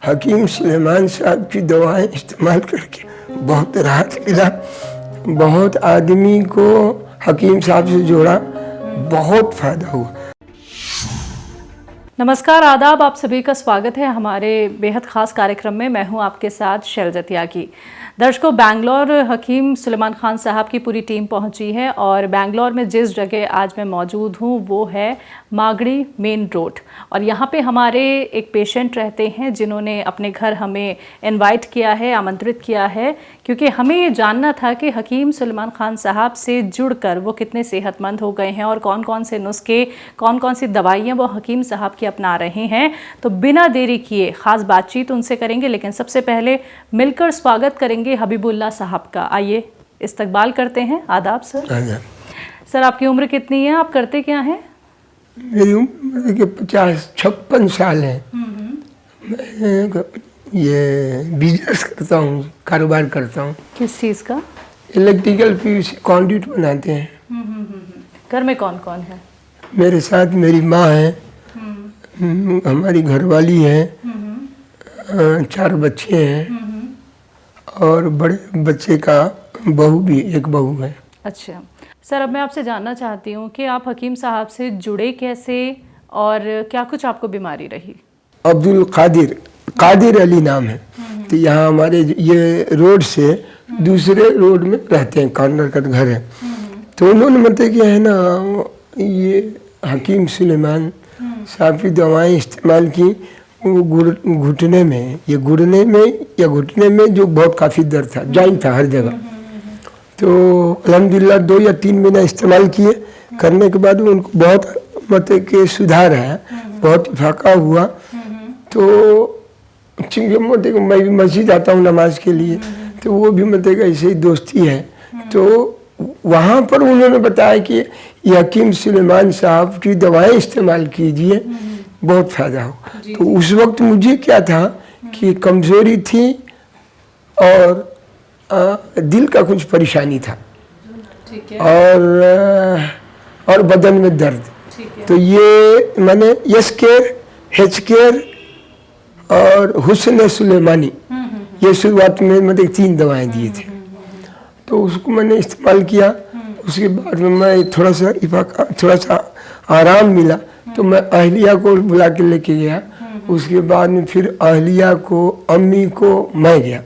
हकीम सुलेमान साहब की दवाएं इस्तेमाल करके बहुत राहत मिला। बहुत आदमी को हकीम साहब से जोड़ा, बहुत फायदा हुआ। नमस्कार, आदाब, आप सभी का स्वागत है हमारे बेहद ख़ास कार्यक्रम में। मैं हूं आपके साथ शैलजा त्यागी। दर्शकों, बैंगलोर हकीम सुलेमान खान साहब की पूरी टीम पहुंची है और बैंगलोर में जिस जगह आज मैं मौजूद हूं वो है मागड़ी मेन रोड। और यहां पे हमारे एक पेशेंट रहते हैं जिन्होंने अपने घर हमें इनवाइट किया है, आमंत्रित किया है, क्योंकि हमें ये जानना था कि हकीम सुलेमान खान साहब से जुड़कर वो कितने सेहतमंद हो गए हैं और कौन कौन से नुस्खे, कौन कौन सी दवाइयाँ वो हकीम साहब की अपना रहे हैं। तो बिना देरी किए ख़ास बातचीत उनसे करेंगे, लेकिन सबसे पहले मिलकर स्वागत करेंगे हबीबुल्लाह साहब का। आइए इस्तकबाल करते हैं। आदाब सर। सर, आपकी उम्र कितनी है? आप करते क्या हैं? मेरी उम्र 50-56 साल है। मैं ये बिजनेस करता हूँ, कारोबार करता हूँ। किस चीज़ का? इलेक्ट्रिकल पीवीसी कंडक्ट बनाते हैं। घर में कौन कौन है? मेरे साथ मेरी माँ है, हमारी घरवाली है, 4 बच्चे हैं और बड़े बच्चे का बहू भी, एक बहू है। अच्छा सर, अब मैं आपसे जानना चाहती हूँ कि आप हकीम साहब से जुड़े कैसे और क्या कुछ आपको बीमारी रही? अब्दुल कादिर अली नाम है। तो यहाँ हमारे ये रोड से दूसरे रोड में रहते हैं, कॉर्नर का घर है। तो उन्होंने मतलब कि है ना, ये हकीम सुलेमान साहब की दवाएं इस्तेमाल की। वो घुटने में, ये गुड़ने में या घुटने में जो बहुत काफ़ी दर्द था, जॉइंट था हर जगह। तो अल्हम्दुलिल्लाह 2 या 3 महीना इस्तेमाल किए। करने के बाद उनको बहुत मतलब कि सुधार है, बहुत इफाका हुआ। तो चूँकि मतलब मैं भी मस्जिद आता हूँ नमाज के लिए, तो वो भी मतलब ऐसे ही दोस्ती है। तो वहाँ पर उन्होंने बताया कि ये हकीम सुलेमान साहब की दवाएं इस्तेमाल कीजिए, बहुत फ़ायदा हो। तो उस वक्त मुझे क्या था कि कमज़ोरी थी और दिल का कुछ परेशानी था। ठीक है। और बदन में दर्द। तो ये मैंने यस केयर, हेच केयर और हुस्न सुलेमानी, ये शुरुआत में मतलब 3 दवाएं दिए थे। तो उसको मैंने इस्तेमाल किया। उसके बाद में मैं थोड़ा सा आराम मिला, तो मैं अहलिया को बुला के लेके गया। उसके बाद में फिर अहलिया को, अम्मी को, मैं गया।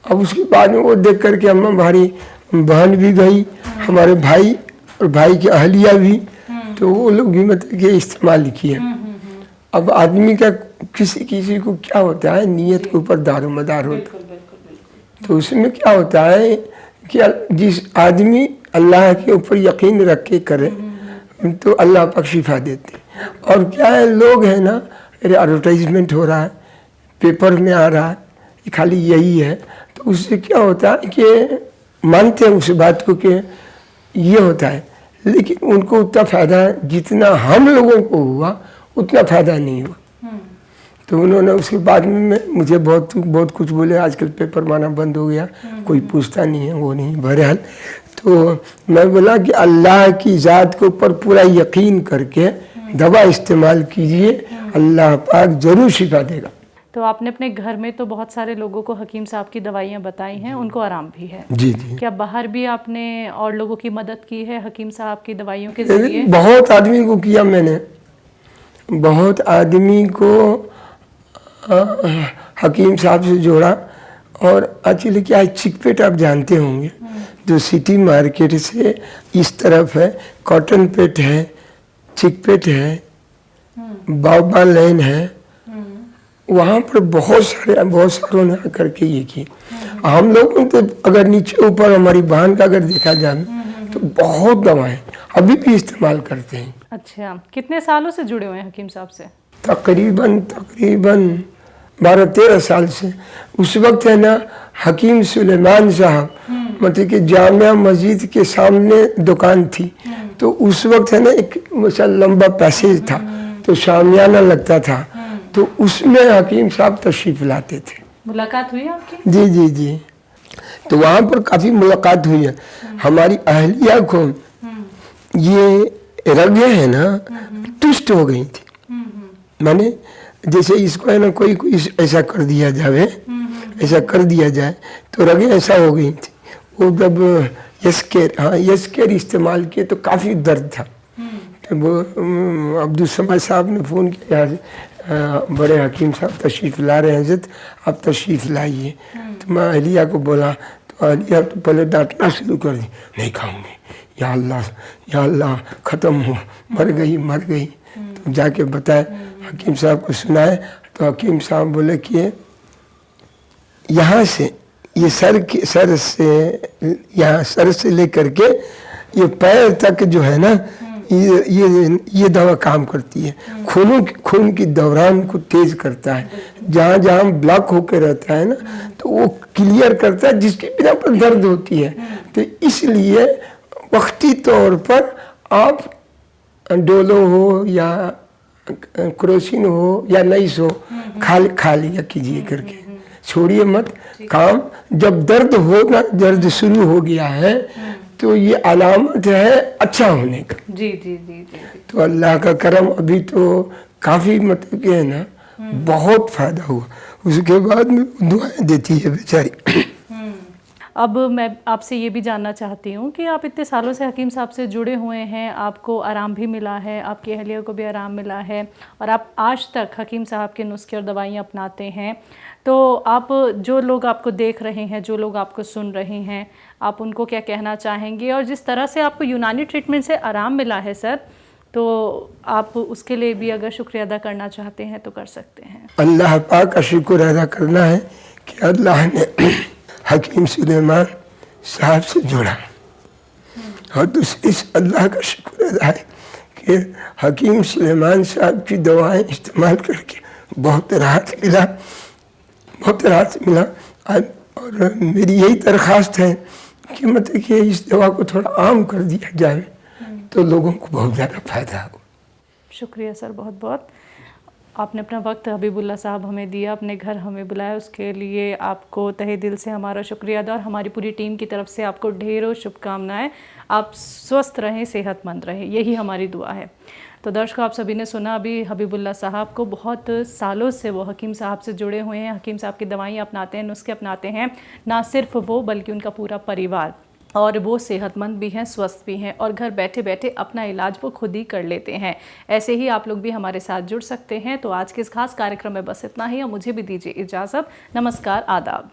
अब उसके बाद में वो देख करके हमारी बहन भी गई, हमारे भाई और भाई की अहलिया भी। तो वो लोग भी मतलब कि इस्तेमाल किए। अब आदमी का किसी को क्या होता है, नीयत के ऊपर दारोमदार होता है। तो उसमें क्या होता है कि जिस आदमी अल्लाह के ऊपर यकीन रख के करे तो अल्लाह पाक शिफा देते। और क्या है, लोग है ना, एडवर्टाइजमेंट हो रहा है, पेपर में आ रहा है, खाली यही है। तो उससे क्या होता है कि मानते हैं उस बात को कि ये होता है, लेकिन उनको उतना फ़ायदा जितना हम लोगों को हुआ उतना फ़ायदा नहीं हुआ। तो उन्होंने उसके बाद में मुझे बहुत कुछ बोले। आजकल पेपर माना बंद हो गया, कोई पूछता नहीं है, वो नहीं। बहरहाल तो मैं बोला कि अल्लाह की ज़ात के ऊपर पूरा यकीन करके दवा इस्तेमाल कीजिए, अल्लाह पाक ज़रूर शिफा देगा। तो आपने अपने घर में तो बहुत सारे लोगों को हकीम साहब की दवाइयाँ बताई हैं, उनको आराम भी है। जी। क्या बाहर भी आपने और लोगों की मदद की है हकीम साहब की दवाइयों के जरिए? बहुत आदमी को किया मैंने, बहुत आदमी को हकीम साहब से जोड़ा। और एक्चुअली क्या है, चिकपेट आप जानते होंगे, जो सिटी मार्केट से इस तरफ है, कॉटन पेट है, चिकपेट है, बाबा लेन है, वहाँ पर बहुत सारों ने आकर के ये की। हम लोगों तो अगर नीचे ऊपर हमारी बहन का अगर देखा जाए तो बहुत दवाएं अभी भी इस्तेमाल करते हैं। अच्छा, कितने सालों से जुड़े हुए हैं हकीम साहब से? तकरीबन 12-13 साल से। उस वक्त है ना, हकीम सुलेमान साहब मतलब कि जामिया मस्जिद के सामने दुकान थी। तो उस वक्त है ना, एक लंबा पैसेज था, तो शामियाना लगता था, तो उसमें हकीम साहब तशरीफ लाते थे। मुलाकात हुई आपकी? जी जी जी। तो वहाँ पर काफ़ी मुलाकात हुई है। हमारी अहलिया को ये रगे है ना, तुष्ट हो गई थी। मैंने जैसे इसको है ना कोई ऐसा कर दिया जाए, ऐसा कर दिया जाए तो रगें ऐसा हो गई थी। वो जब यस्केर इस्तेमाल किए तो काफ़ी दर्द था। तो वो अब्दुल समद साहब ने फ़ोन किया, यहाँ से बड़े हकीम साहब तशरीफ़ ला रहे हैं हज़रत, आप तशरीफ़ लाइए। तो मैं अहलिया को बोला, तो अहलिया तो पहले डांटना शुरू कर दी, नहीं खाऊंगी, या अल्लाह ख़त्म हो, मर गई। तो जाके बताए, हकीम साहब को सुनाए, तो हकीम साहब बोले कि यहाँ से ये सर से लेकर के ये पैर तक जो है ना, ये दवा काम करती है। खून की दौरान को तेज करता है, जहाँ ब्लॉक होकर रहता है ना, तो वो क्लियर करता है, जिसकी बिना पर दर्द होती है। तो इसलिए वक्ती तौर पर आप डोलो हो या क्रोसिन हो या नईस हो, खा लिया कीजिए करके, छोड़िए मत काम। जब दर्द होना, दर्द शुरू हो गया है तो ये अलामत है अच्छा होने का। जी। तो अल्लाह का करम, अभी तो काफ़ी मतलब कि है ना, बहुत फायदा हुआ। उसके बाद में दुआएं देती है बेचारी। अब मैं आपसे ये भी जानना चाहती हूँ कि आप इतने सालों से हकीम साहब से जुड़े हुए हैं, आपको आराम भी मिला है, आपकी अहलिया को भी आराम मिला है, और आप आज तक हकीम साहब के नुस्खे और दवाइयाँ अपनाते हैं। तो आप, जो लोग आपको देख रहे हैं, जो लोग आपको सुन रहे हैं, आप उनको क्या कहना चाहेंगे? और जिस तरह से आपको यूनानी ट्रीटमेंट से आराम मिला है सर, तो आप उसके लिए भी अगर शुक्रिया अदा करना चाहते हैं तो कर सकते हैं। अल्लाह पाक का शुक्र अदा करना है कि अल्लाह ने हकीम सुलेमान साहब से जोड़ा, और दूसरी अल्लाह का शुक्र अदा है कि हकीम सुलेमान साहब की दवाएं इस्तेमाल करके बहुत राहत मिला। और मेरी यही दरख्वास्त है कि मतलब कि इस दवा को थोड़ा आम कर दिया जाए तो लोगों को बहुत ज़्यादा फायदा हो। शुक्रिया सर, बहुत बहुत। आपने अपना वक्त हबीबुल्लाह साहब हमें दिया, अपने घर हमें बुलाया, उसके लिए आपको तहे दिल से हमारा शुक्रिया अदा, और हमारी पूरी टीम की तरफ से आपको ढेरों शुभकामनाएं। आप स्वस्थ रहें, सेहतमंद रहें, यही हमारी दुआ है। तो दर्शकों, आप सभी ने सुना अभी हबीबुल्लाह साहब को, बहुत सालों से वो हकीम साहब से जुड़े हुए हैं, हकीम साहब की दवाइयाँ अपनाते हैं, नुस्खे अपनाते हैं। ना सिर्फ वो बल्कि उनका पूरा परिवार, और वो सेहतमंद भी हैं, स्वस्थ भी हैं, और घर बैठे बैठे अपना इलाज वो खुद ही कर लेते हैं। ऐसे ही आप लोग भी हमारे साथ जुड़ सकते हैं। तो आज के इस खास कार्यक्रम में बस इतना ही, और मुझे भी दीजिए इजाज़त। नमस्कार, आदाब।